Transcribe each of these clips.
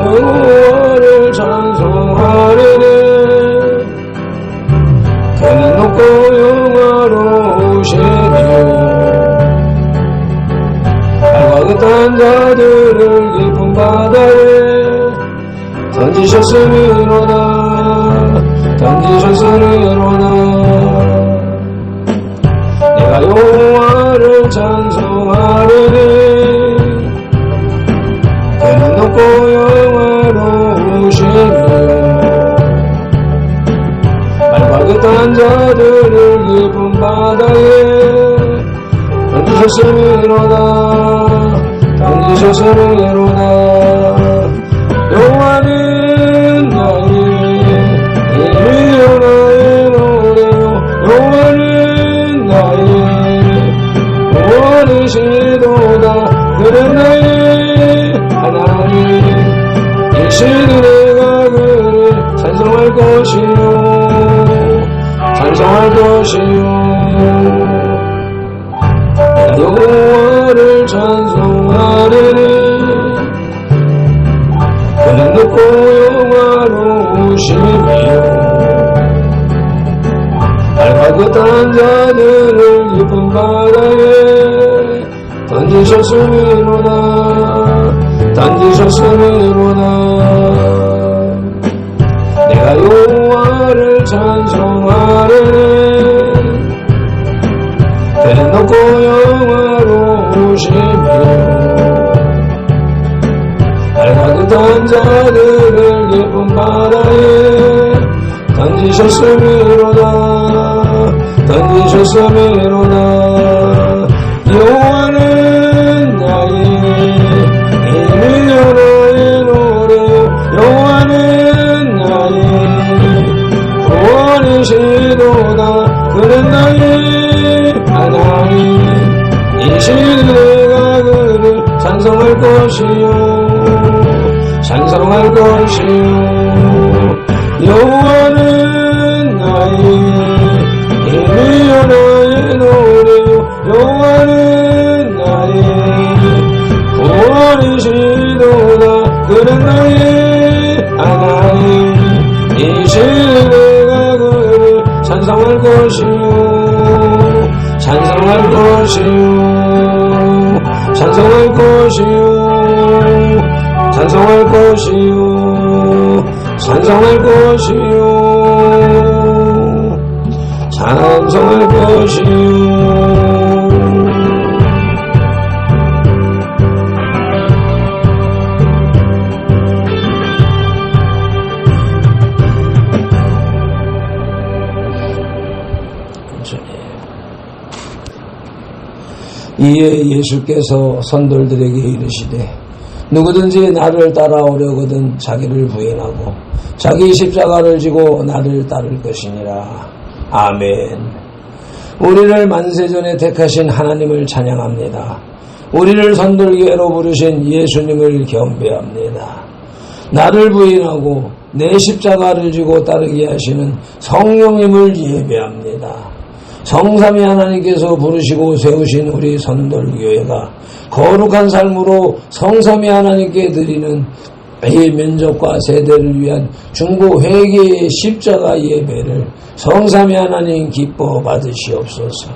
여호와를 찬송하리니 그는 높고 영화로우시며 달과 같은 자들을 깊은 바다에 던지셨으리로다. 내가 여호와를 찬송하리니 그는 높고 영화로우시며 달과 같은 자들을 깊은 바다에 던지셨으리로다. 여호와는 나의 힘이요 나의 노래요. 여호와는 나의 구원이시도다. 그는 나의 하나님. 이 시대 내가 그를 찬송할 것이요. 여호와를 찬송하리니 그는 높고 영화로우시며 달과 같은 자들을 깊은 바다에 던지셨으리로다. 내가 여호와를 찬송하리니 그는 높고 영화로우시며 달과 같은 자들을 깊은 바다에 던지셨으리로다. 여호와는 나의 힘이요 나의 노래요. 여호와는 나의 구원이시도다. 그는 나의 하나님. 이 시대 내가 그를 찬송할 것이요. 여호와는 나의 힘이요 나의 노래요. 여호와는 나의 구원이시도다. 그는 나의 하나님. 이 시대 내가 그를 찬송할 것이요. 이에 예수께서 선돌들에게 이르시되 누구든지 나를 따라오려거든 자기를 부인하고 자기 십자가를 지고 나를 따를 것이니라. 아멘. 우리를 만세전에 택하신 하나님을 찬양합니다. 우리를 선돌교회로 부르신 예수님을 경배합니다. 나를 부인하고 내 십자가를 지고 따르게 하시는 성령님을 예배합니다. 성삼위 하나님께서 부르시고 세우신 우리 선돌교회가 거룩한 삶으로 성삼위 하나님께 드리는 이 민족과 세대를 위한 중보 회개의 십자가 예배를 성삼위 하나님 기뻐 받으시옵소서.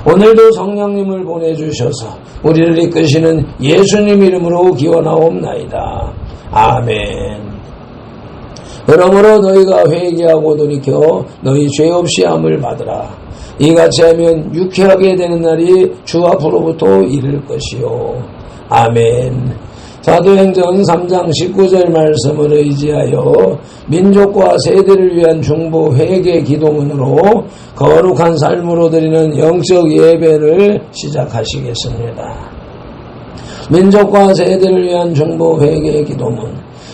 오늘도 성령님을 보내주셔서 우리를 이끄시는 예수님 이름으로 기원하옵나이다. 아멘. 그러므로 너희가 회개하고 돌이켜 너희 죄 없이 함을 받으라. 이같이 하면 유쾌하게 되는 날이 주 앞으로부터 이를 것이요. 아멘. 사도행전 3장 19절 말씀을 의지하여 민족과 세대를 위한 중보 회개 기도문으로 거룩한 삶으로 드리는 영적 예배를 시작하시겠습니다. 민족과 세대를 위한 중보 회개 기도문.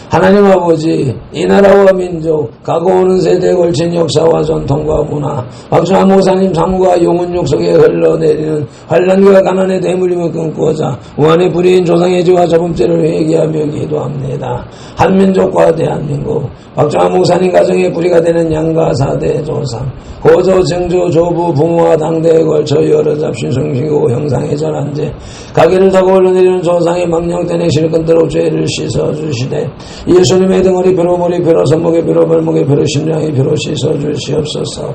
하나님 아버지, 이 나라와 민족, 가고 오는 세대에 걸친 역사와 전통과 문화, 박정환 목사님 사무가 용은육 속에 흘러내리는 환란과 가난의 대물림을 끊고자 무한의 불의인 조상의 죄와 자범죄를 회개하며 기도합니다. 한민족과 대한민국, 박정환 목사님 가정의 불의가 되는 양가 사대 조상, 고조, 증조, 조부, 부모와 당대에 걸쳐 여러 잡신 성신고 형상의 전한제, 가게를 타고 흘러내리는 조상의 망령된 행실을 끊도록 죄를 씻어주시되 예수님의 등허리 뼈로 머리 뼈로 손목에 뼈로 발목에 뼈로 심장에 뼈로 씻어주시옵소서.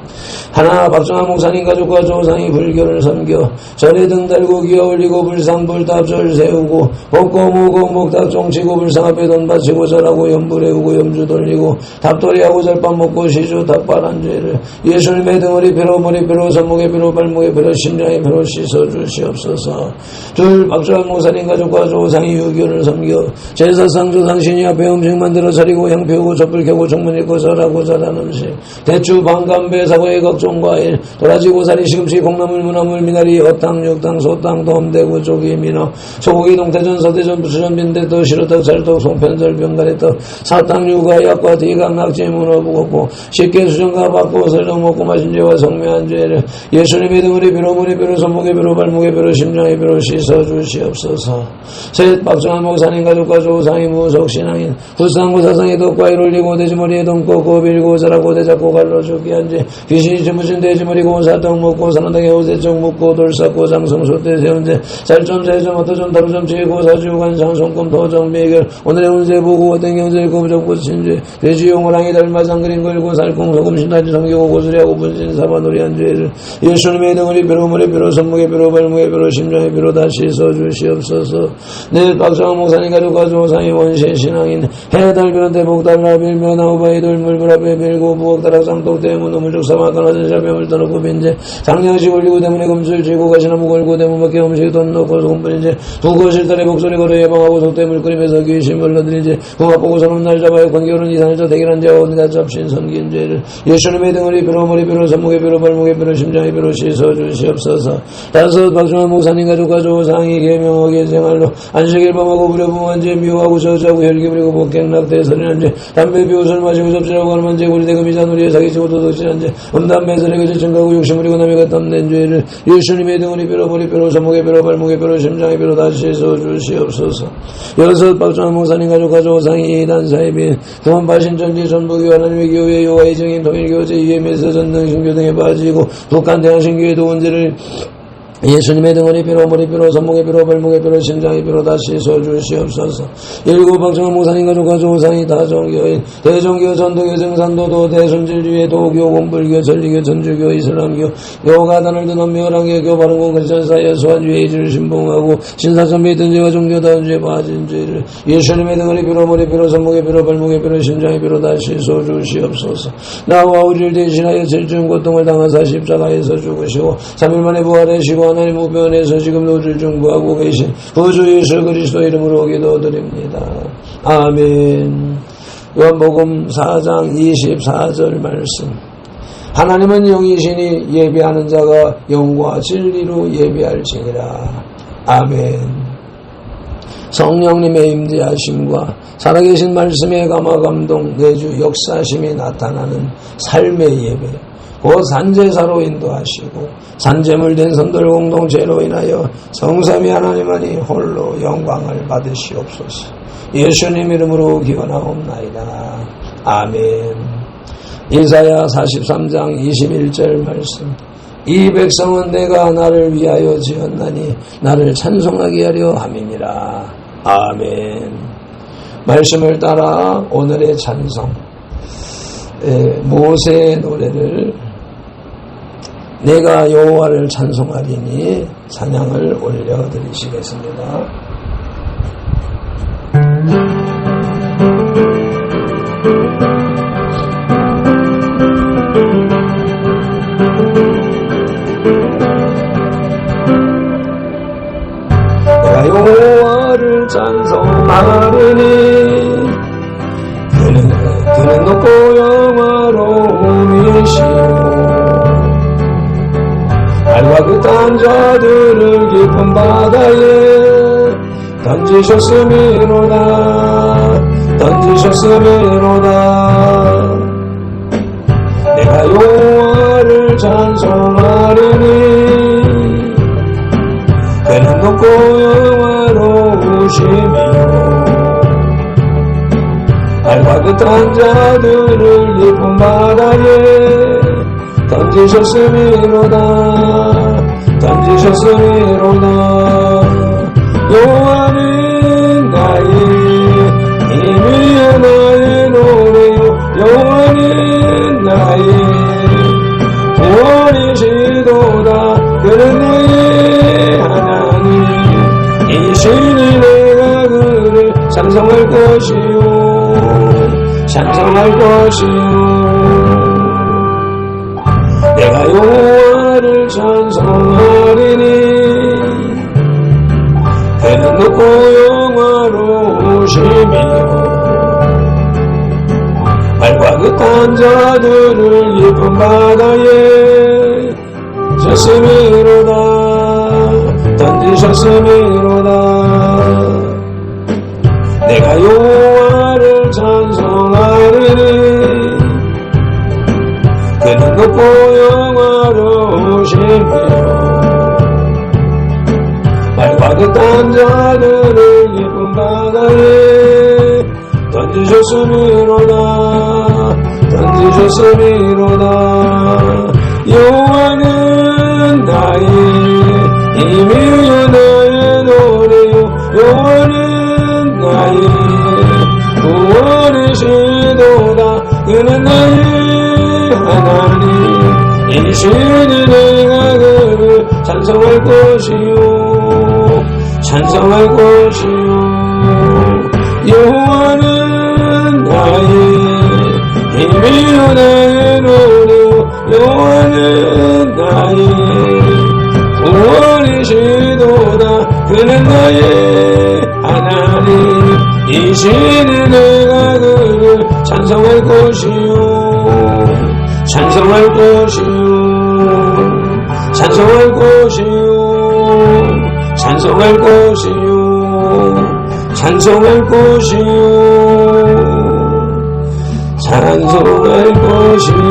하나 박정환 목사님 가족과 조상이 불교를 섬겨 절에 등 달고 기어 올리고 불상 불탑절 세우고 볶고 무고 목탁 종치고 불상 앞에 돈 바치고 절하고 염불해우고 염주 돌리고 답돌이하고 절밥 먹고 시주 닭발한 죄를 예수님의 등허리 뼈로 머리 뼈로 손목에 뼈로 발목에 뼈로 심장에 뼈로 씻어주시옵소서. 둘 박정환 목사님 가족과 조상이 유교를 섬겨 제사상 조상신이 앞에 음식 만들어 차리고 향피우고 촛불 켜고 종문 읽고 절하고 절한 음식 대추 방감배 사고의 각종 과일 도라지 고사리 시금치 콩나물 무나물 미나리 어탕 육탕 소탕 돔대구 조기 민어 소고기 동태전 서대전 부추전 빈대떡 시루떡 찰떡 송편절 병가래떡 사탕 유가 약과 디각 낙지 문어 부겁고 쉽게 수정과 받고 설령 먹고 마신 죄와 성묘한 죄를 예수님의 등허리 뼈로 머리 뼈로 손목에 뼈로 발목에 뼈로 심장에 뼈로 씻어주시옵소서. 셋 박정환 목사님 가족과 조상이 무속신앙인 불상고 사상에 덕과일 올리고 돼지머리에 덩고 고빌고 자라고 대잡고 갈로 죽게 한지 귀신이 주무신 돼지머리고 사탕 먹고 사나당에 오세정 묵고 돌쌓고 장성소대 세운제 살점 세점 어터점 다루점 지고 사주관 장송금 도정 매결 오늘의 운세 보고 어땡경제 고부적고 친죄 돼지용 호랑이 달마상 그림 걸고 살공 소금 신다지 성경 고수리하고 분신 사바놀이한 죄를 예수님의 등허리 뼈로 머리 뼈로 손목에 뼈로 발목에 뼈로 심장에 뼈로 다시 써주시옵소서. 내 박정환 목사님 가족과 조상이 원신 신앙인 해달변 대복달라 빌면 아우바이 돌물불 앞에 빌고 부엌다락 쌍독 대문 우물죽 사막하나 전샤병을 떠놓고 빈제 장량식 올리고 대문에 금술 쥐고 가시나무 걸고 대문 밖에 음식 돈 넣고 소금분인제 두고 실달에 목소리 걸어 예방하고 속대물 끓이면서 귀신을 넣들이제 궁합보고 서는 날 잡아요 권겨오는 이산에서 대결한 자와 온갖 잡신 섬긴 죄를 예수님의 등허리 뼈로 머리 뼈로 손목에 뼈로 발목에 뼈로 심장에 뼈로 씻어주시옵소서. 다섯 박정환 목사님 가족과 조상이 계명하게 생활로 안식일 범하고 부려부만제 미워하고 저주하고 혈기 부리고 복갱락대 서린한제 담배 피우고 술 마시고 접질하고 가는만제 우리 대금이 잔우리에 사기치고 도둑질한제 음담배 설에게 증가하고 욕심 부리고 남의 땀낸 죄를 예수님의 등허리 뼈로 머리 뼈로 손목에 뼈로 발목에 뼈로 심장에 뼈로 다시 씻어주시옵소서. 여섯 박정환 목사님 가족과 조상이 이단사입인 동안바신전지 전부교 하나님의 교회 요하의 정인 통일교제 EMS 전등 신교 등에 빠지고 북한 대한신교의 도원제를 예수님의 등허리 뼈로 머리 뼈로 손목에 뼈로 발목에 뼈로 심장에 뼈로 다시 씻어주시옵소서. 일곱 박정환 목사님 가족과 조상이 다종교인 대종교 전도교 정산도도 대순질주의 도교 공불교 전리교 전주교 이슬람교 요가단을 드는 멸랑교교 바른공 크리스천사회 소환주의 이주를 신봉하고 신사천비 든죄와 종교다운 죄 빠진 죄를 예수님의 등허리 뼈로 머리 뼈로 손목에 뼈로 발목에 뼈로 심장에 뼈로 다시 씻어주시옵소서. 나와 우리를 대신하여 질중 고통을 당하사 십자가에서 죽으시고 3일 만에 부활하시고 하나님 우편에서 지금 우리를 중보하고 계신 구주 예수 그리스도 이름으로 기도드립니다. 아멘. 요한복음 4장 24절 말씀. 하나님은 영이시니 예배하는 자가 영과 진리로 예배할지니라. 아멘. 성령님의 임재하심과 살아계신 말씀의 감화감동 내주 역사심이 나타나는 삶의 예배 곧 산제사로 인도하시고 산제물 된 선들 공동체로 인하여 성삼위 하나님만이 홀로 영광을 받으시옵소서. 예수님 이름으로 기원하옵나이다. 아멘. 이사야 43장 21절 말씀. 이 백성은 내가 나를 위하여 지었나니 나를 찬송하게 하려 함이니라. 아멘. 말씀을 따라 오늘의 찬송 모세의 노래를 내가 여호와를 찬송하리니 찬양을 올려드리시겠습니다. 내가 여호와를 찬송하리니 그는 높고 영화로우시오 알과 그 땅 자들을 깊은 바다에 던지셨음이로다. 던지셨음이로다. 내가 여호와를 찬송하리니 그는 높고 영화로우시며 발과 끝한 자들을 깊은 바다에 던지셨음이로다. 던지셨음이로다. 여호와는 나의 힘이여 나의 노래요. 여호와는 나의 구원이시도다. 그는 나의 하나님 이시니 내가 그를 찬송할 것이요 찬송할 것이요. 내가 여호와를 찬송하리니 그는 높고 영화로우시며 발과 끝한 자들을 깊은 바다에 졌음이로다. 던지셨음이로다. 내가 여호와를 찬송하리니 그는 높고 영화로우시며 발과 끝한 자들을 깊은 바다에 던지셨음이로다. 던지셨음이로다. 여호와는 나의 힘이요 나의 노래요. 여호와는 나의 구원이시도다. 그는 나의 하나님 이시니 내가 그를 찬송할 것이요 찬송할 것이요. 여호와는 나의 힘이요 나의 노래요. 여호와는 나의 구원이시도다. 그는 나의 하나님 이시니 내가 그를 찬송할 것이요 찬송할 것이요 찬송할 것이요 찬송할 것이요 찬송할 것이요 찬송할 것이요.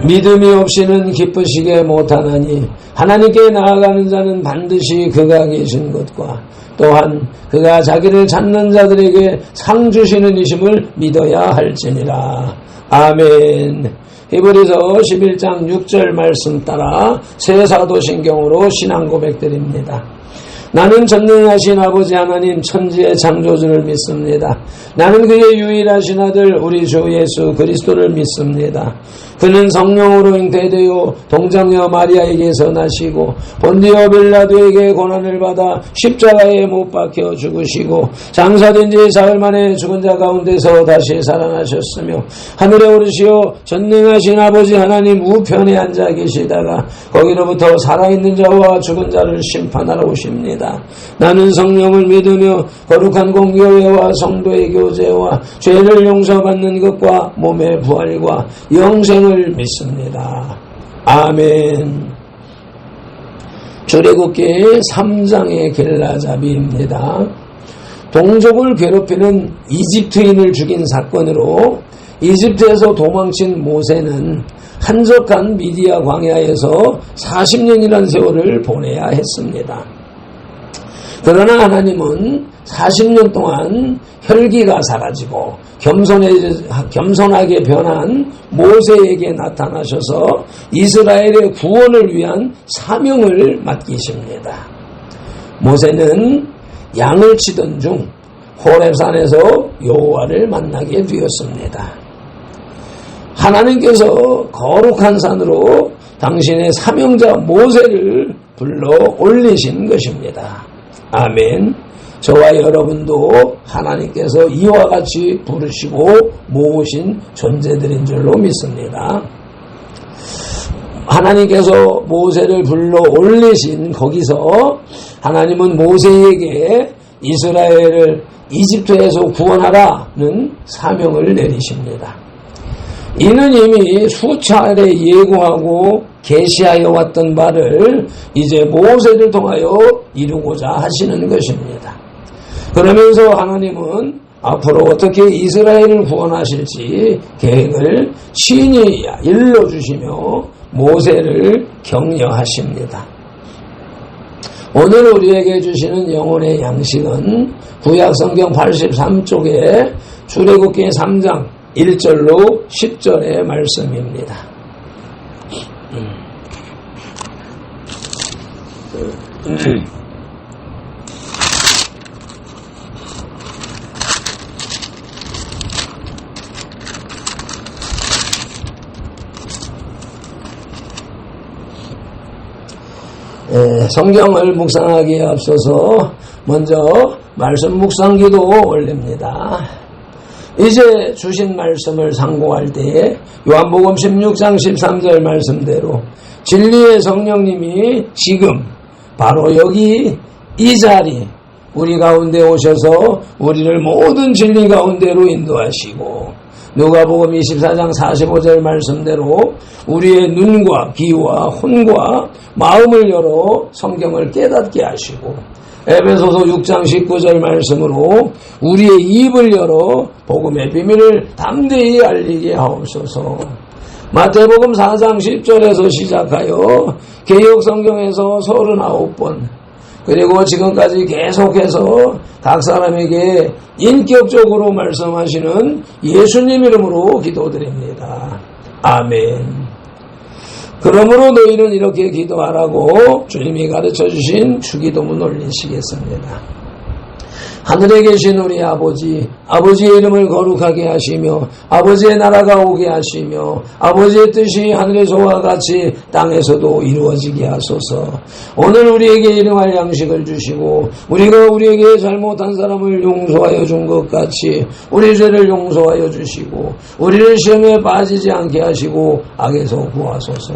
믿음이 없이는 기쁘시게 못하나니 하나님께 나아가는 자는 반드시 그가 계신 것과 또한 그가 자기를 찾는 자들에게 상 주시는 이심을 믿어야 할지니라. 아멘. 히브리서 11장 6절 말씀 따라 새 사도신경으로 신앙 고백드립니다. 나는 전능하신 아버지 하나님 천지의 창조주를 믿습니다. 나는 그의 유일하신 아들 우리 주 예수 그리스도를 믿습니다. 그는 성령으로 잉태되어 동정녀 마리아에게서 나시고 본디오 빌라도에게 고난을 받아 십자가에 못 박혀 죽으시고 장사된 지 사흘 만에 죽은 자 가운데서 다시 살아나셨으며 하늘에 오르시어 전능하신 아버지 하나님 우편에 앉아 계시다가 거기로부터 살아있는 자와 죽은 자를 심판하러 오십니다. 나는 성령을 믿으며 거룩한 공교회와 성도의 교제와 죄를 용서받는 것과 몸의 부활과 영생을 믿습니다. 아멘. 출애굽기 3장의 겔라잡이입니다. 동족을 괴롭히는 이집트인을 죽인 사건으로 이집트에서 도망친 모세는 한적한 미디아 광야에서 40년이라는 세월을 보내야 했습니다. 그러나 하나님은 40년 동안 혈기가 사라지고 겸손하게 변한 모세에게 나타나셔서 이스라엘의 구원을 위한 사명을 맡기십니다. 모세는 양을 치던 중 호렙산에서 여호와를 만나게 되었습니다. 하나님께서 거룩한 산으로 당신의 사명자 모세를 불러 올리신 것입니다. 아멘. 저와 여러분도 하나님께서 이와 같이 부르시고 모으신 존재들인 줄로 믿습니다. 하나님께서 모세를 불러 올리신 거기서 하나님은 모세에게 이스라엘을 이집트에서 구원하라는 사명을 내리십니다. 이는 이미 수차례 예고하고 계시하여 왔던 바를 이제 모세를 통하여 이루고자 하시는 것입니다. 그러면서 하나님은 앞으로 어떻게 이스라엘을 구원하실지 계획을 친히 일러주시며 모세를 격려하십니다. 오늘 우리에게 주시는 영혼의 양식은 구약성경 83쪽에 출애굽기 3장 1절로 10절의 말씀입니다. 성경을 묵상하기에 앞서서 먼저 말씀 묵상기도 올립니다. 이제 주신 말씀을 상고할 때에 요한복음 16장 13절 말씀대로 진리의 성령님이 지금 바로 여기 이 자리 우리 가운데 오셔서 우리를 모든 진리 가운데로 인도하시고 누가복음 24장 45절 말씀대로 우리의 눈과 귀와 혼과 마음을 열어 성경을 깨닫게 하시고 에베소서 6장 19절 말씀으로 우리의 입을 열어 복음의 비밀을 담대히 알리게 하옵소서. 마태복음 4장 10절에서 시작하여 개역성경에서 39번 그리고 지금까지 계속해서 각 사람에게 인격적으로 말씀하시는 예수님 이름으로 기도드립니다. 아멘. 그러므로 너희는 이렇게 기도하라고 주님이 가르쳐 주신 주기도문 올리시겠습니다. 하늘에 계신 우리 아버지, 아버지의 이름을 거룩하게 하시며 아버지의 나라가 오게 하시며 아버지의 뜻이 하늘에서와 같이 땅에서도 이루어지게 하소서. 오늘 우리에게 일용할 양식을 주시고 우리가 우리에게 잘못한 사람을 용서하여 준 것 같이 우리 죄를 용서하여 주시고 우리를 시험에 빠지지 않게 하시고 악에서 구하소서.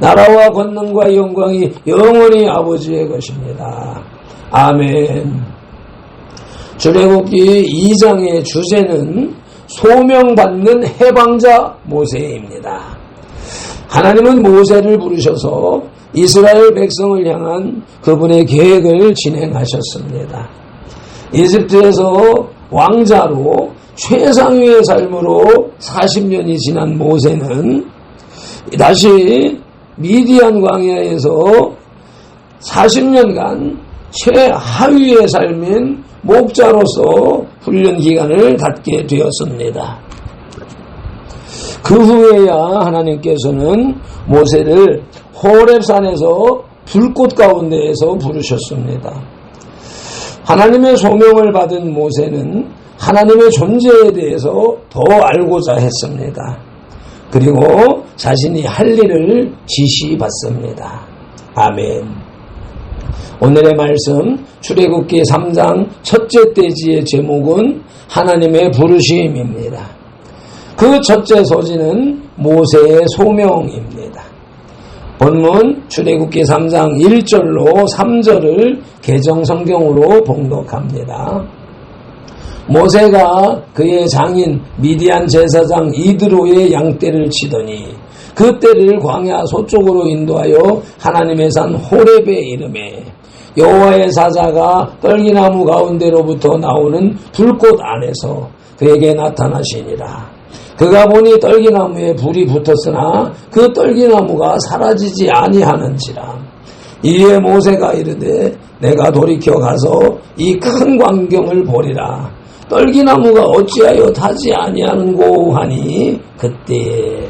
나라와 권능과 영광이 영원히 아버지의 것입니다. 아멘. 출애굽기 2장의 주제는 소명받는 해방자 모세입니다. 하나님은 모세를 부르셔서 이스라엘 백성을 향한 그분의 계획을 진행하셨습니다. 이집트에서 왕자로 최상위의 삶으로 40년이 지난 모세는 다시 미디안 광야에서 40년간 최하위의 삶인 목자로서 훈련 기간을 갖게 되었습니다. 그 후에야 하나님께서는 모세를 호렙산에서 불꽃 가운데에서 부르셨습니다. 하나님의 소명을 받은 모세는 하나님의 존재에 대해서 더 알고자 했습니다. 그리고 자신이 할 일을 지시받습니다. 아멘. 오늘의 말씀 출애굽기 3장 첫째 대지의 제목은 하나님의 부르심입니다. 그 첫째 소지는 모세의 소명입니다. 본문 출애굽기 3장 1절로 3절을 개정성경으로 봉독합니다. 모세가 그의 장인 미디안 제사장 이드로의 양떼를 치더니 그 떼를 광야 서쪽으로 인도하여 하나님의 산 호렙에 이르매 여호와의 사자가 떨기나무 가운데로부터 나오는 불꽃 안에서 그에게 나타나시니라. 그가 보니 떨기나무에 불이 붙었으나 그 떨기나무가 사라지지 아니하는지라. 이에 모세가 이르되 내가 돌이켜 가서 이 큰 광경을 보리라. 떨기나무가 어찌하여 타지 아니하는고 하니 그때에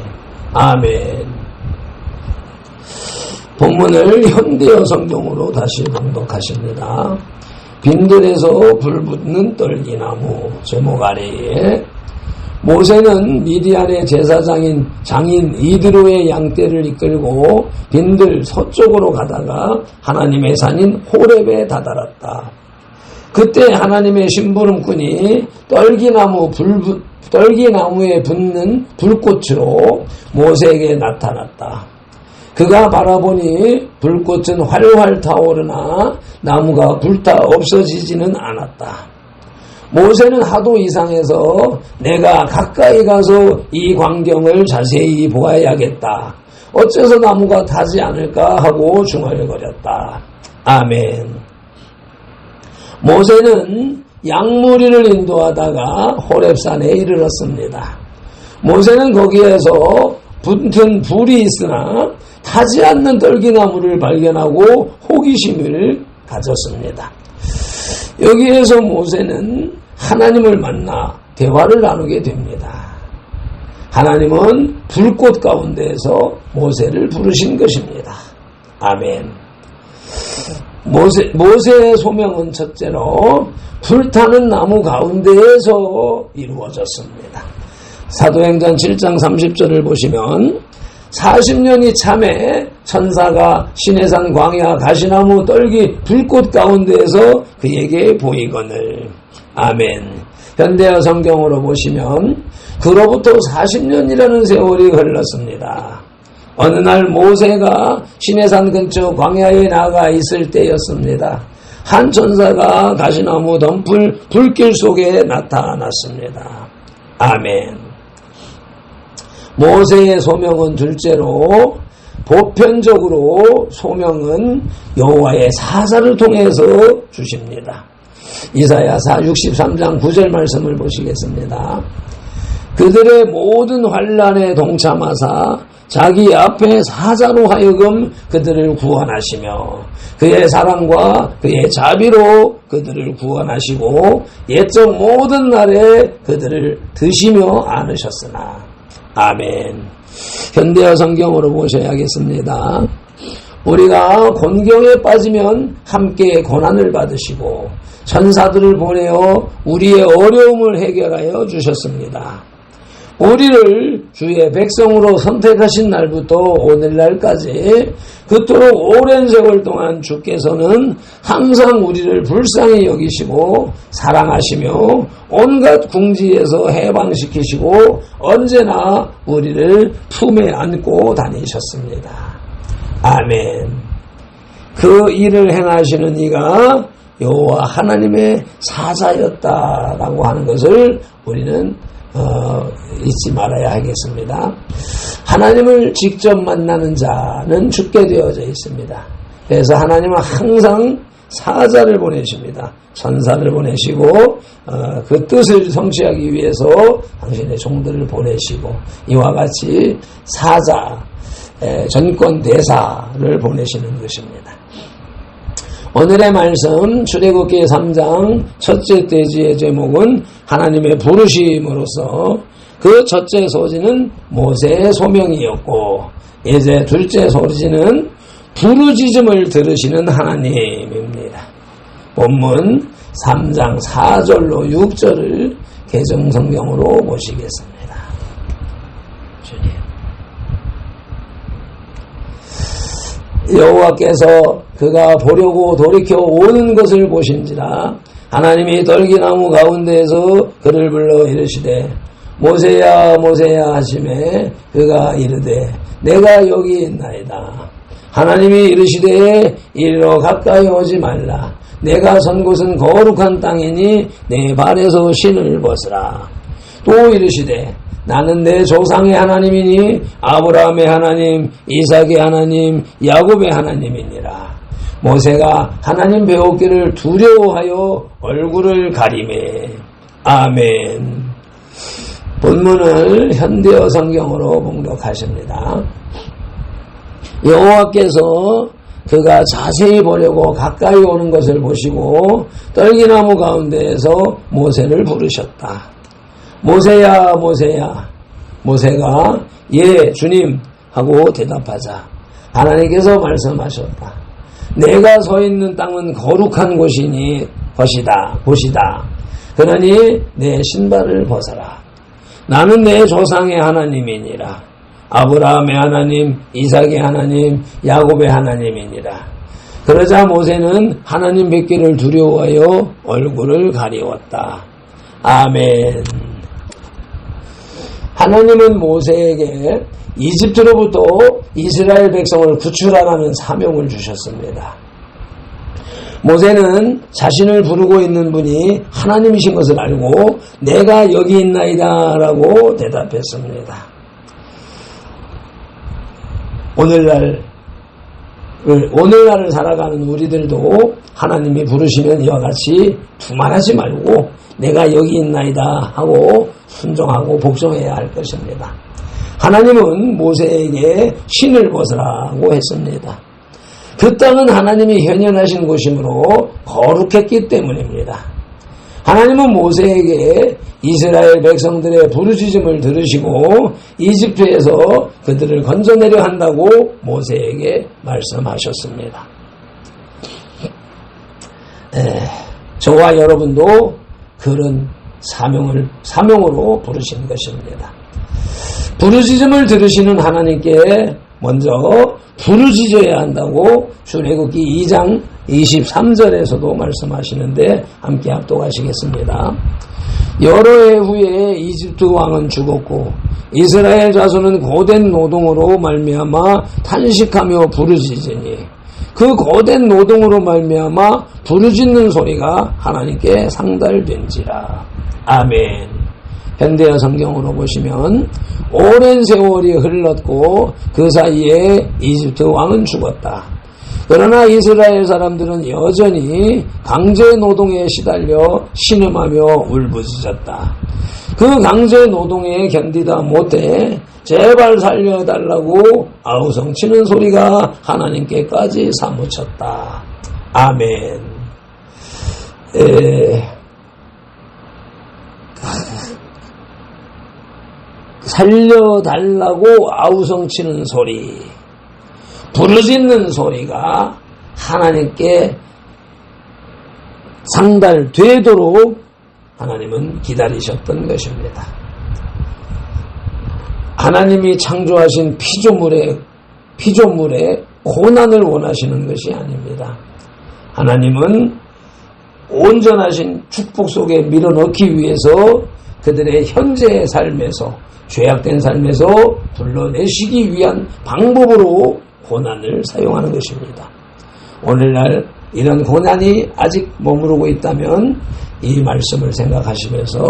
아멘. 본문을 현대어 성경으로 다시 봉독하십니다. 빈들에서 불붙는 떨기나무 제목 아래에 모세는 미디안의 제사장인 장인 이드로의 양떼를 이끌고 빈들 서쪽으로 가다가 하나님의 산인 호렙에 다다랐다. 그때 하나님의 심부름꾼이 떨기나무에 붙는 불꽃으로 모세에게 나타났다. 그가 바라보니 불꽃은 활활 타오르나 나무가 불타 없어지지는 않았다. 모세는 하도 이상해서 내가 가까이 가서 이 광경을 자세히 보아야겠다. 어째서 나무가 타지 않을까 하고 중얼거렸다. 아멘. 모세는 양무리를 인도하다가 호렙산에 이르렀습니다. 모세는 거기에서 붙은 불이 있으나 타지 않는 떨기나무를 발견하고 호기심을 가졌습니다. 여기에서 모세는 하나님을 만나 대화를 나누게 됩니다. 하나님은 불꽃 가운데에서 모세를 부르신 것입니다. 아멘. 모세의 소명은 첫째로 불타는 나무 가운데에서 이루어졌습니다. 사도행전 7장 30절을 보시면 40년이 참에 천사가 시내산 광야 가시나무 떨기 불꽃 가운데에서 그에게 보이거늘. 아멘. 현대어 성경으로 보시면 그로부터 40년이라는 세월이 흘렀습니다. 어느 날 모세가 시내산 근처 광야에 나가 있을 때였습니다. 한 천사가 가시나무 덤불 불길 속에 나타났습니다. 아멘. 모세의 소명은 둘째로 보편적으로 소명은 여호와의 사자를 통해서 주십니다. 이사야서 63장 9절 말씀을 보시겠습니다. 그들의 모든 환난에 동참하사 자기 앞에 사자로 하여금 그들을 구원하시며 그의 사랑과 그의 자비로 그들을 구원하시고 옛적 모든 날에 그들을 드시며 안으셨으나. 아멘. 현대어 성경으로 보셔야겠습니다. 우리가 곤경에 빠지면 함께 고난을 받으시고 천사들을 보내어 우리의 어려움을 해결하여 주셨습니다. 우리를 주의 백성으로 선택하신 날부터 오늘날까지 그토록 오랜 세월 동안 주께서는 항상 우리를 불쌍히 여기시고 사랑하시며 온갖 궁지에서 해방시키시고 언제나 우리를 품에 안고 다니셨습니다. 아멘. 그 일을 행하시는 이가 여호와 하나님의 사자였다라고 하는 것을 우리는 잊지 말아야 하겠습니다. 하나님을 직접 만나는 자는 죽게 되어져 있습니다. 그래서 하나님은 항상 사자를 보내십니다. 천사를 보내시고 그 뜻을 성취하기 위해서 당신의 종들을 보내시고 이와 같이 사자, 전권 대사를 보내시는 것입니다. 오늘의 말씀 출애굽기 3장 첫째 돼지의 제목은 하나님의 부르심으로서 그 첫째 소지는 모세의 소명이었고 이제 둘째 소지는 부르짖음을 들으시는 하나님입니다. 본문 3장 4절로 6절을 개정성경으로 보시겠습니다. 주님. 여호와께서 그가 보려고 돌이켜 오는 것을 보신지라 하나님이 떨기나무 가운데에서 그를 불러 이르시되 모세야 모세야 하시매 그가 이르되 내가 여기 있나이다. 하나님이 이르시되 이리로 가까이 오지 말라. 내가 선 곳은 거룩한 땅이니 내 발에서 신을 벗으라. 또 이르시되 나는 내 조상의 하나님이니 아브라함의 하나님, 이삭의 하나님, 야곱의 하나님이니라. 모세가 하나님 배우기를 두려워하여 얼굴을 가리매. 아멘. 본문을 현대어 성경으로 봉독하십니다. 여호와께서 그가 자세히 보려고 가까이 오는 것을 보시고 떨기나무 가운데에서 모세를 부르셨다. 모세야 모세야. 모세가 예 주님 하고 대답하자 하나님께서 말씀하셨다. 내가 서 있는 땅은 거룩한 곳이다. 그러니 내 신발을 벗어라. 나는 내 조상의 하나님이니라. 아브라함의 하나님, 이삭의 하나님, 야곱의 하나님이니라. 그러자 모세는 하나님 뵙기를 두려워하여 얼굴을 가리웠다. 아멘. 하나님은 모세에게 이집트로부터 이스라엘 백성을 구출하라는 사명을 주셨습니다. 모세는 자신을 부르고 있는 분이 하나님이신 것을 알고 내가 여기 있나이다 라고 대답했습니다. 오늘날을 살아가는 우리들도 하나님이 부르시면 이와 같이 두말하지 말고 내가 여기 있나이다 하고 순종하고 복종해야 할 것입니다. 하나님은 모세에게 신을 벗으라고 했습니다. 그 땅은 하나님이 현현하신 곳이므로 거룩했기 때문입니다. 하나님은 모세에게 이스라엘 백성들의 부르짖음을 들으시고 이집트에서 그들을 건져내려 한다고 모세에게 말씀하셨습니다. 저와 여러분도 그런 사명으로 부르신 것입니다. 부르짖음을 들으시는 하나님께 먼저 부르짖어야 한다고 출애굽기 2장 23절에서도 말씀하시는데 함께 합독하시겠습니다. 여러 해 후에 이집트 왕은 죽었고 이스라엘 자손은 고된 노동으로 말미암아 탄식하며 부르짖으니 그 고된 노동으로 말미암아 부르짖는 소리가 하나님께 상달된지라. 아멘. 현대어 성경으로 보시면 오랜 세월이 흘렀고 그 사이에 이집트 왕은 죽었다. 그러나 이스라엘 사람들은 여전히 강제 노동에 시달려 신음하며 울부짖었다. 그 강제 노동에 견디다 못해 제발 살려달라고 아우성치는 소리가 하나님께까지 사무쳤다. 아멘. 살려달라고 아우성치는 소리, 부르짖는 소리가 하나님께 상달되도록 하나님은 기다리셨던 것입니다. 하나님이 창조하신 피조물의 고난을 원하시는 것이 아닙니다. 하나님은 온전하신 축복 속에 밀어넣기 위해서 그들의 현재의 삶에서 죄악된 삶에서 불러내시기 위한 방법으로 고난을 사용하는 것입니다. 오늘날 이런 고난이 아직 머무르고 있다면 이 말씀을 생각하시면서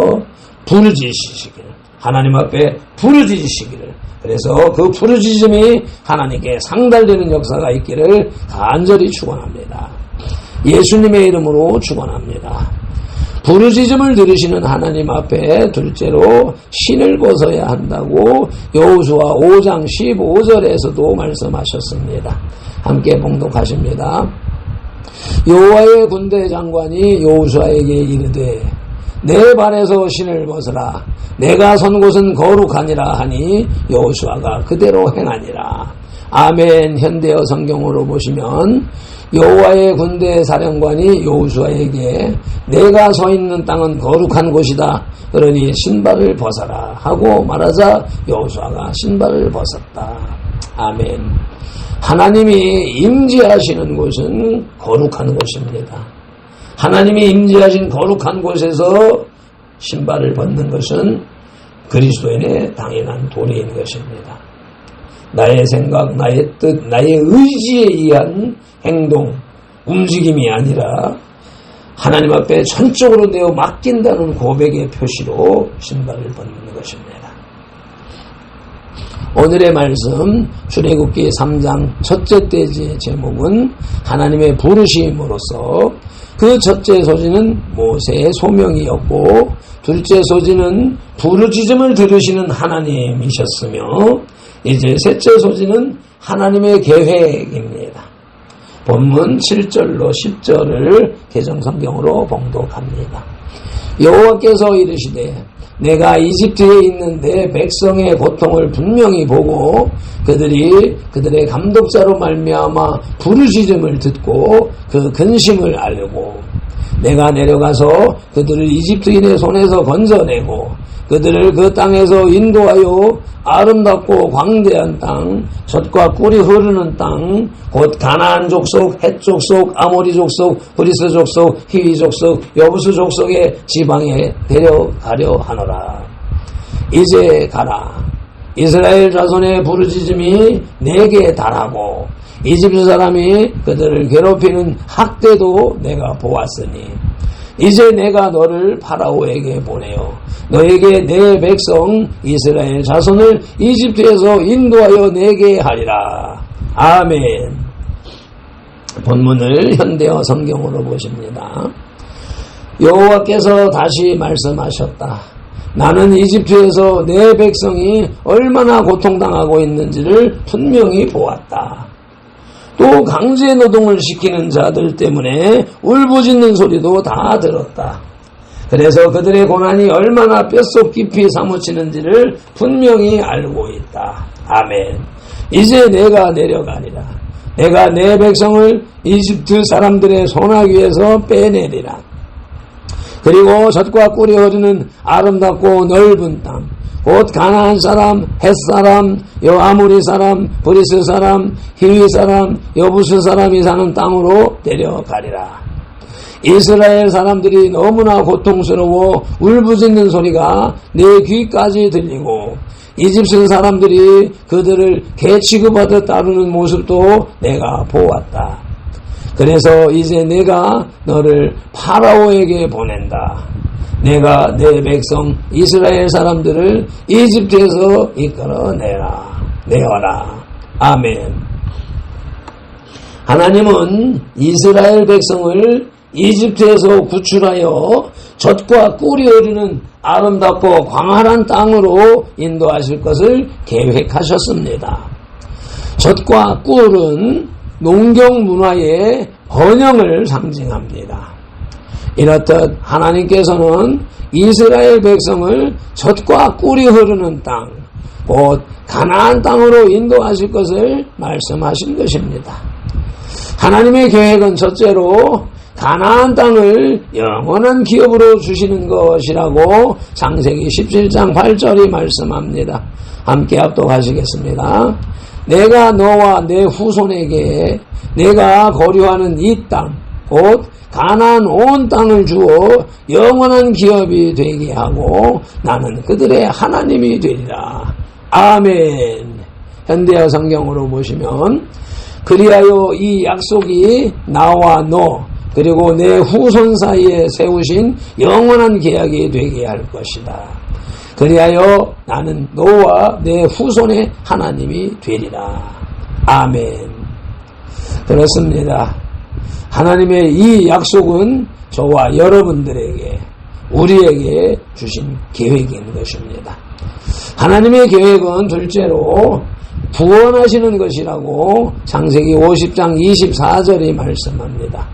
부르짖으시기를, 하나님 앞에 부르짖으시기를, 그래서 그 부르짖음이 하나님께 상달되는 역사가 있기를 간절히 축원합니다. 예수님의 이름으로 축원합니다. 부르짖음을 들으시는 하나님 앞에 둘째로 신을 벗어야 한다고 여호수아 5장 15절에서도 말씀하셨습니다. 함께 봉독하십니다. 여호와의 군대 장관이 여호수아에게 이르되 내 발에서 신을 벗으라. 내가 선 곳은 거룩하니라 하니 여호수아가 그대로 행하니라. 아멘. 현대어 성경으로 보시면 여호와의 군대 사령관이 여호수아에게 내가 서 있는 땅은 거룩한 곳이다. 그러니 신발을 벗어라 하고 말하자 여호수아가 신발을 벗었다. 아멘. 하나님이 임재하시는 곳은 거룩한 곳입니다. 하나님이 임재하신 거룩한 곳에서 신발을 벗는 것은 그리스도인의 당연한 도리인 것입니다. 나의 생각, 나의 뜻, 나의 의지에 의한 행동, 움직임이 아니라 하나님 앞에 전적으로 내어 맡긴다는 고백의 표시로 신발을 벗는 것입니다. 오늘의 말씀 출애굽기 3장 첫째 떼지의 제목은 하나님의 부르심으로서 그 첫째 소지는 모세의 소명이었고 둘째 소지는 부르짖음을 들으시는 하나님이셨으며 이제 셋째 소지는 하나님의 계획입니다. 본문 7절로 10절을 개정성경으로 봉독합니다. 여호와께서 이르시되 내가 이집트에 있는 내 백성의 고통을 분명히 보고 그들의 감독자로 말미암아 부르짖음을 듣고 그 근심을 알고 내가 내려가서 그들을 이집트인의 손에서 건져내고 그들을 그 땅에서 인도하여 아름답고 광대한 땅, 젖과 꿀이 흐르는 땅, 곧 가나안 족속, 헷 족속, 아모리 족속, 브리스 족속, 히위 족속, 여부스 족속의 지방에 데려가려 하노라. 이제 가라. 이스라엘 자손의 부르짖음이 내게 달하고 이집트 사람이 그들을 괴롭히는 학대도 내가 보았으니 이제 내가 너를 파라오에게 보내어 너에게 내 백성 이스라엘 자손을 이집트에서 인도하여 내게 하리라. 아멘. 본문을 현대어 성경으로 보십니다. 여호와께서 다시 말씀하셨다. 나는 이집트에서 내 백성이 얼마나 고통당하고 있는지를 분명히 보았다. 또 강제 노동을 시키는 자들 때문에 울부짖는 소리도 다 들었다. 그래서 그들의 고난이 얼마나 뼛속 깊이 사무치는지를 분명히 알고 있다. 아멘. 이제 내가 내려가리라. 내가 내 백성을 이집트 사람들의 손아귀에서 빼내리라. 그리고 젖과 꿀이 흐르는 아름답고 넓은 땅, 곧 가나안 사람, 헷 사람, 여아무리 사람, 브리스 사람, 히위 사람, 여부스 사람이 사는 땅으로 데려가리라. 이스라엘 사람들이 너무나 고통스러워 울부짖는 소리가 내 귀까지 들리고 이집트 사람들이 그들을 개 취급하듯 따르는 모습도 내가 보았다. 그래서 이제 내가 너를 파라오에게 보낸다. 내가 내 백성 이스라엘 사람들을 이집트에서 이끌어내라. 내어라. 아멘. 하나님은 이스라엘 백성을 이집트에서 구출하여 젖과 꿀이 흐르는 아름답고 광활한 땅으로 인도하실 것을 계획하셨습니다. 젖과 꿀은 농경 문화의 번영을 상징합니다. 이렇듯 하나님께서는 이스라엘 백성을 젖과 꿀이 흐르는 땅, 곧 가나안 땅으로 인도하실 것을 말씀하신 것입니다. 하나님의 계획은 첫째로 가나안 땅을 영원한 기업으로 주시는 것이라고 창세기 17장 8절이 말씀합니다. 함께 합독하시겠습니다. 내가 너와 내 후손에게 내가 거류하는 이 땅, 곧 가나안 온 땅을 주어 영원한 기업이 되게 하고 나는 그들의 하나님이 되리라. 아멘. 현대어 성경으로 보시면 그리하여 이 약속이 나와 너 그리고 내 후손 사이에 세우신 영원한 계약이 되게 할 것이다. 그리하여 나는 너와 내 후손의 하나님이 되리라. 아멘. 그렇습니다. 하나님의 이 약속은 저와 여러분들에게 우리에게 주신 계획인 것입니다. 하나님의 계획은 둘째로 구원하시는 것이라고 창세기 50장 24절이 말씀합니다.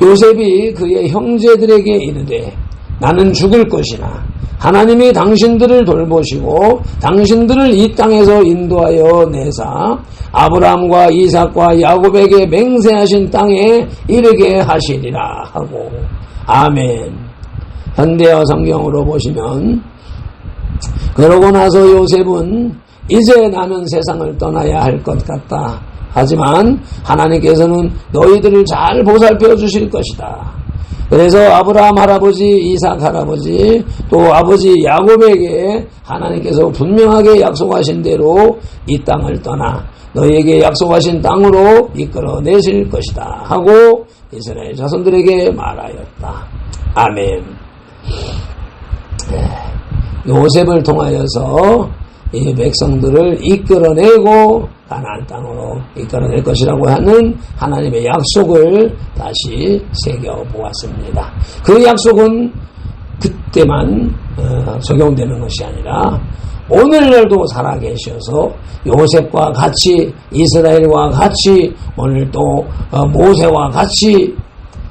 요셉이 그의 형제들에게 이르되 나는 죽을 것이나 하나님이 당신들을 돌보시고 당신들을 이 땅에서 인도하여 내사 아브라함과 이삭과 야곱에게 맹세하신 땅에 이르게 하시리라 하고 아멘. 현대어 성경으로 보시면 그러고 나서 요셉은 이제 나는 세상을 떠나야 할 것 같다. 하지만 하나님께서는 너희들을 잘 보살펴 주실 것이다. 그래서 아브라함 할아버지, 이삭 할아버지, 또 아버지 야곱에게 하나님께서 분명하게 약속하신 대로 이 땅을 떠나 너희에게 약속하신 땅으로 이끌어내실 것이다 하고 이스라엘 자손들에게 말하였다. 아멘. 요셉을 통하여서 이 백성들을 이끌어내고 가나안 땅으로 이끌어낼 것이라고 하는 하나님의 약속을 다시 새겨보았습니다. 그 약속은 그때만 적용되는 것이 아니라 오늘날도 살아계셔서 요셉과 같이 이스라엘과 같이 오늘 또 모세와 같이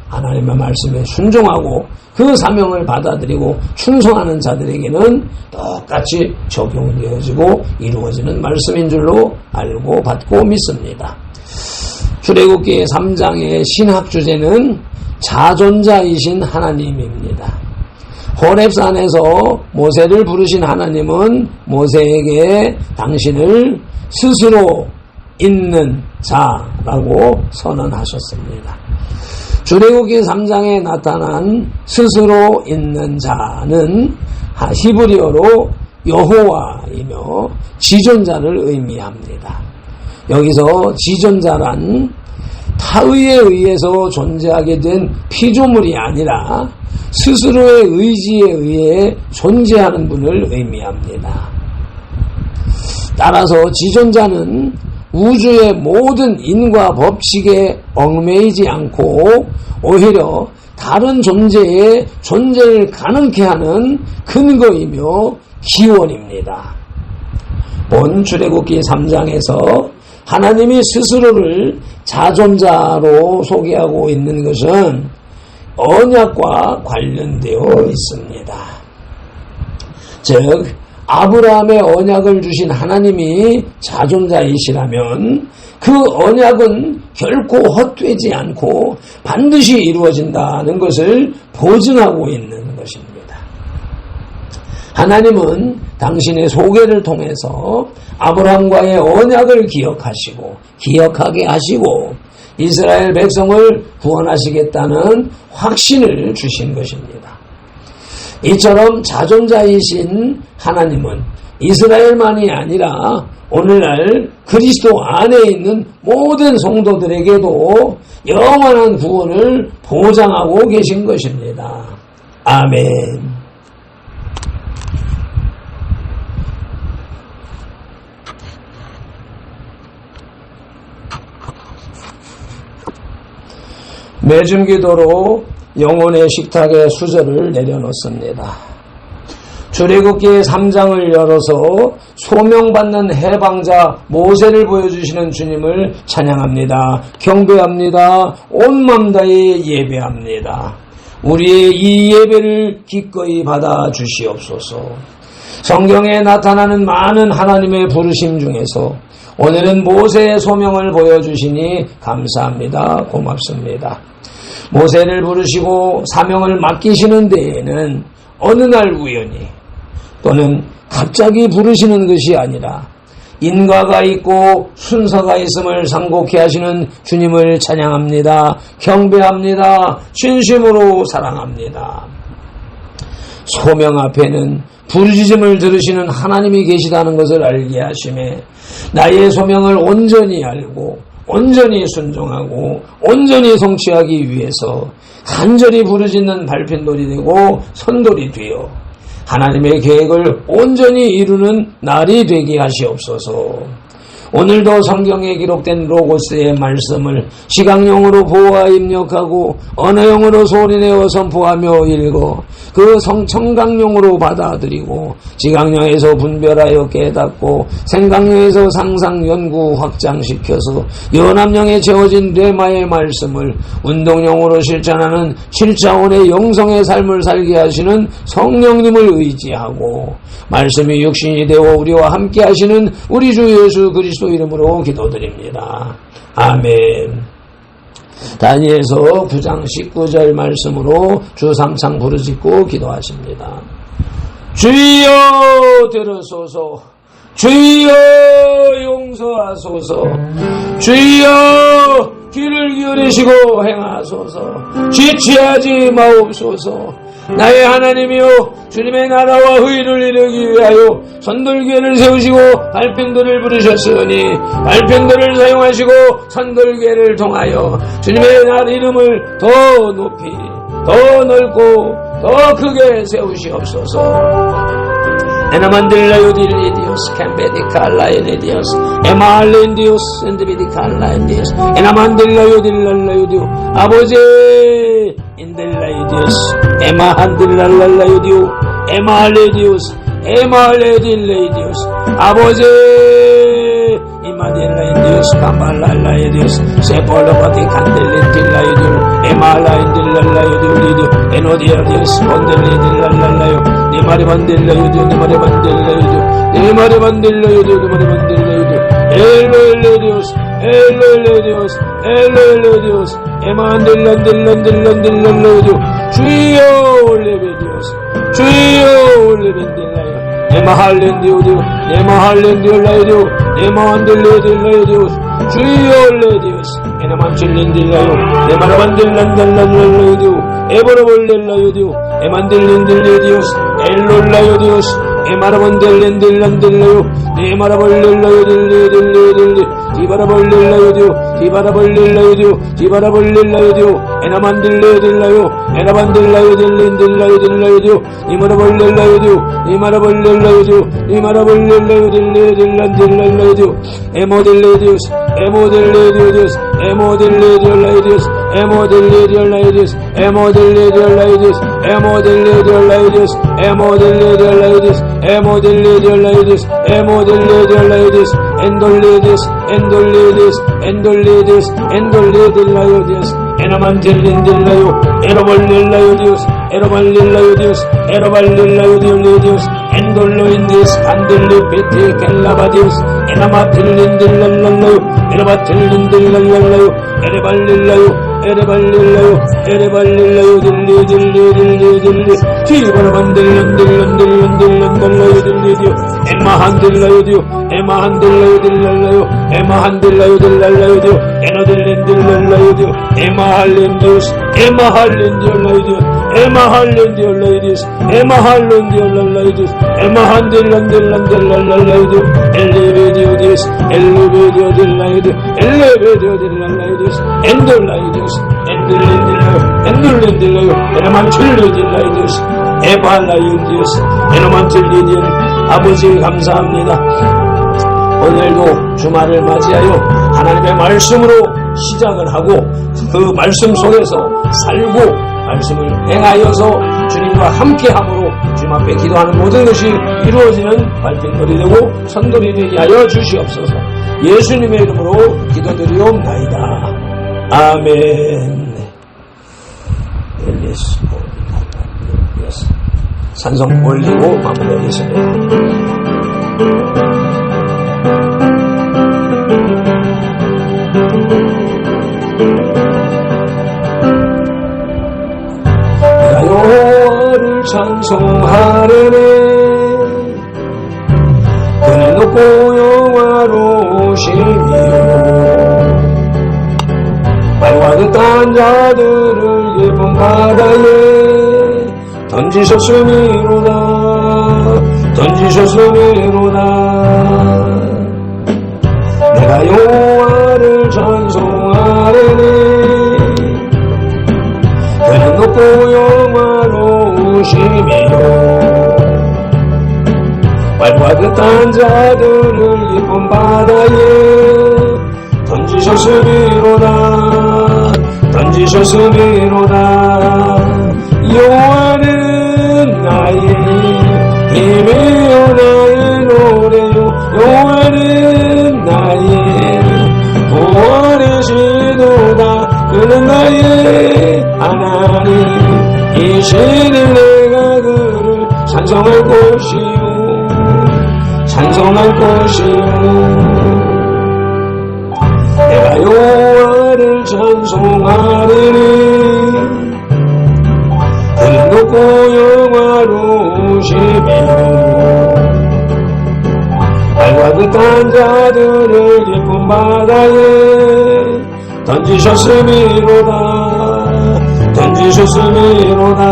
하나님의 말씀에 순종하고 그 사명을 받아들이고 충성하는 자들에게는 똑같이 적용되어지고 이루어지는 말씀인 줄로 알고 받고 믿습니다. 출애굽기 3장의 신학 주제는 자존자이신 하나님입니다. 호렙산에서 모세를 부르신 하나님은 모세에게 당신을 스스로 있는 자라고 선언하셨습니다. 출애굽기 3장에 나타난 스스로 있는 자는 히브리어로 여호와이며 지존자를 의미합니다. 여기서 지존자란 타의에 의해서 존재하게 된 피조물이 아니라 스스로의 의지에 의해 존재하는 분을 의미합니다. 따라서 지존자는 우주의 모든 인과 법칙에 얽매이지 않고 오히려 다른 존재의 존재를 가능케 하는 근거이며 기원입니다. 본 출애굽기 3장에서 하나님이 스스로를 자존자로 소개하고 있는 것은 언약과 관련되어 있습니다. 즉 아브라함의 언약을 주신 하나님이 자존자이시라면 그 언약은 결코 헛되지 않고 반드시 이루어진다는 것을 보증하고 있는 것입니다. 하나님은 당신의 소개를 통해서 아브라함과의 언약을 기억하게 하시고 이스라엘 백성을 구원하시겠다는 확신을 주신 것입니다. 이처럼 자존자이신 하나님은 이스라엘만이 아니라 오늘날 그리스도 안에 있는 모든 성도들에게도 영원한 구원을 보장하고 계신 것입니다. 아멘. 매주 기도로 영혼의 식탁에 수저를 내려놓습니다. 출애굽기 3장을 열어서 소명받는 해방자 모세를 보여주시는 주님을 찬양합니다. 경배합니다. 온 맘 다해 예배합니다. 우리의 이 예배를 기꺼이 받아 주시옵소서. 성경에 나타나는 많은 하나님의 부르심 중에서 오늘은 모세의 소명을 보여주시니 감사합니다. 고맙습니다. 모세를 부르시고 사명을 맡기시는 데에는 어느 날 우연히 또는 갑자기 부르시는 것이 아니라 인과가 있고 순서가 있음을 상고케 하시는 주님을 찬양합니다. 경배합니다. 진심으로 사랑합니다. 소명 앞에는 부르짖음을 들으시는 하나님이 계시다는 것을 알게 하심에 나의 소명을 온전히 알고 온전히 순종하고 온전히 성취하기 위해서 간절히 부르짖는 발편돌이 되고 선돌이 되어 하나님의 계획을 온전히 이루는 날이 되게 하시옵소서. 오늘도 성경에 기록된 로고스의 말씀을 시각용으로 보아 입력하고 언어용으로 소리내어 선포하며 읽어 그 청각용으로 받아들이고 지각용에서 분별하여 깨닫고 생각용에서 상상 연구 확장시켜서 연합용에 채워진 뇌마의 말씀을 운동용으로 실천하는 7차원의 영성의 삶을 살게 하시는 성령님을 의지하고 말씀이 육신이 되어 우리와 함께 하시는 우리 주 예수 그리스도 이름으로 기도드립니다. 아멘. 다니엘서 9장 19절 말씀으로 주 3창 부르짖고 기도하십니다. 주여 들으소서. 주여 용서하소서. 주여 귀를 기울이시고 행하소서. 지체하지 마옵소서. 나의 하나님이여 주님의 나라와 의를 이루기 위하여 선돌궤를 세우시고 발편들을 부르셨으니 발편들을 사용하시고 선돌궤를 통하여 주님의 나라 이름을 더 높이 더 넓고 더 크게 세우시옵소서. 에나만딜라요딜리디오스 캠베디칼라이디오스 에말렌디오스 엔드비디칼라인디오스 에나만딜라요딜랄라요디오 아버지 인델라이디오스 에마한딜랄랄라요디오 에말레디오스 에말레딜레이디오스 아버지 이마딜라인디오스 카말랄라이디오스 세폴로바디 칸델린딜라이디오 에말라인딜랄라요디오 에노디아디오스 본델리딜랄랄라요 네마리 반딜라요디오 네마리 반딜라요디오 네마리 반딜라요디오 네마리 반딜라요디오 엘로엘레디오스 엘로엘레디오스 엘로엘레디오스 에만딜란딜란딜란딜란라요디오 주여 올레베디오스 주여 올레벤딜라요 네마할렌디오디오 네마할렌디올라요디오 네마한딜레딜라요디오 주여 올레디오스 에나만칠린딜라요 네마라반딜란달란라요디오 에버로볼렐라요디오 에만딜린딜레디오스 엘롤라요디오스 에마라반딜렌딜란딜라요 네마라볼렐라요딜레딜레딜레 디바라볼릴라요디오 디바라볼릴라요디오 디바라볼릴라요디오 에나만딜라요딜라요 에나만딜라요딜린딜라요딜라요디오 니마라볼릴라요디오 니마라볼릴라요디오 니마라볼릴라요딜라요딜란딜라요디오 에모딜레디오스 에모딜레디오디오스 에모딜레디올라요디오스 에모딜레디올라요디오스 에모딜레디올라요디오스 에모딜레디올라요디오스 에모딜레디올라요디오스 에모딜레디올라요디오스 에모딜레디올라요디오스 엔돌레디오스 엔돌레디오스 엔돌레디오스 엔돌레딜라요디오스 에나만딜린딜라요 에로벌릴라요디오스 에로발릴라요디오스 에로발릴라요디올레디오스 엔돌로인디스 안딜리피티 켈라바디오스 에나마틸린딜랄랄라요 에르바틸린딜랄랄라요 에레발릴라요 에레발릴라요 에레발릴라요 딜리딜리딜리딜리 디바라반딜란딜란딜란딜란달라요 딜리디오 에마한딜라요디오 에마한딜라요딜랄라요 에마한딜라요딜랄라요디오 에너딜린딜랄라요디오 에마할린디오스 에마할린디올라요디오 에마할린디올라요디오스 에마할린디올랄라요디오스 에마한딜란딜란딜랄라요디오 엘리베디오디오스 엘리베디오딜라요디오 엘리베디오딜랄라요디오스 엔돌라요디오스 엔돌린딜라요 엔돌린딜라요 에나만틸리딜라요디오스 에발라요디오스 에나만틸리디오 아버지 감사합니다. 오늘도 주말을 맞이하여 하나님의 말씀으로 시작을 하고 그 말씀 속에서 살고 말씀을 행하여서 주님과 함께함으로 주님 앞에 기도하는 모든 것이 이루어지는 발등돌이 되고 선돌이 되게 하여 주시옵소서. 예수님의 이름으로 기도드리옵나이다. 아멘. 산성 올리고 마무리하겠습니다. 여호와를 찬송하려네 그는 높고 영화로우시며 말과 듣던 자들을 예쁜 바다에 던지셨으미로다 던지셨으미로다 내가 여호와를 찬송하려네 그는 높고 영화로우시며 말과 듣던 자들을 예쁜 바다에 던지셨으미로다 던지셨으미로다 여호와는 나의 힘이요 나의 노래요 여호와는 나의 구원이시도다 그는 나의 하나님 이시는 내가 그를 찬송할 것이요 찬송할 것이요 내가 여호와를 찬송하리니 그는 높고 영화로우시며 말과 듣던 자들을 예쁜 바다에 던지셨으미로다 던지셨으미로다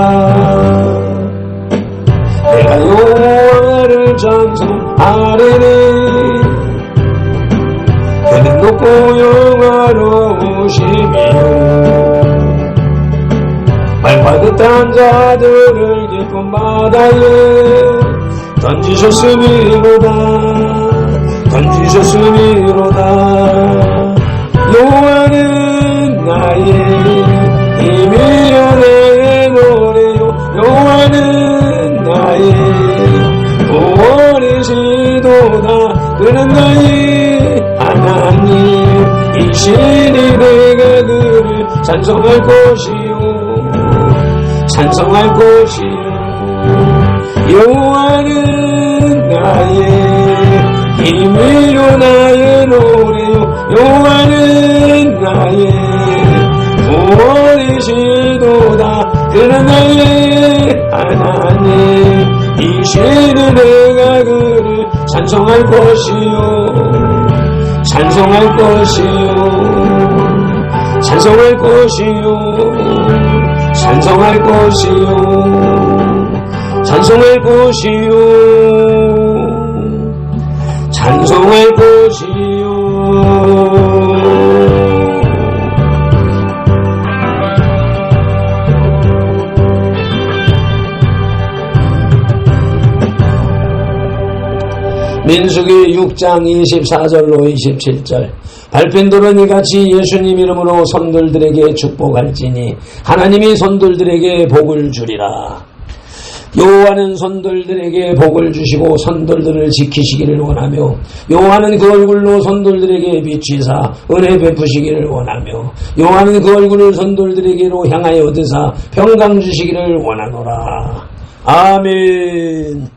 내가 여호와를 찬송하리니 그는 높고 영화로우시며 말과 듣던 자들을 예쁜 바다에 던지셨으미로다 던지셨으미로다 여호와는 나의 힘이요 나의 노래요 여호와는 나의 구원이시도다 그는 나의 하나님 이시니 내가 그를 찬송할 것이요 찬송할 것이요 여호와는 나의 힘이요 나의 노래요 여호와는 나의 구원이시도다 그는 나의 하나님 이시는 내가 그를 찬송할 것이요 찬송할 것이요 찬송할 것이요 찬송할 것이요 찬송할 것이요 찬송할 것이요 민수기 6장 24절로 27절. 발편들은 이같이 예수님 이름으로 손들들에게 축복할지니 하나님이 손들들에게 복을 주리라. 여호와는 손들들에게 복을 주시고 손들들을 지키시기를 원하며 여호와는 그 얼굴로 손들들에게 비치사 은혜 베푸시기를 원하며 여호와는 그 얼굴을 손들들에게로 향하여 드사 평강 주시기를 원하노라. 아멘.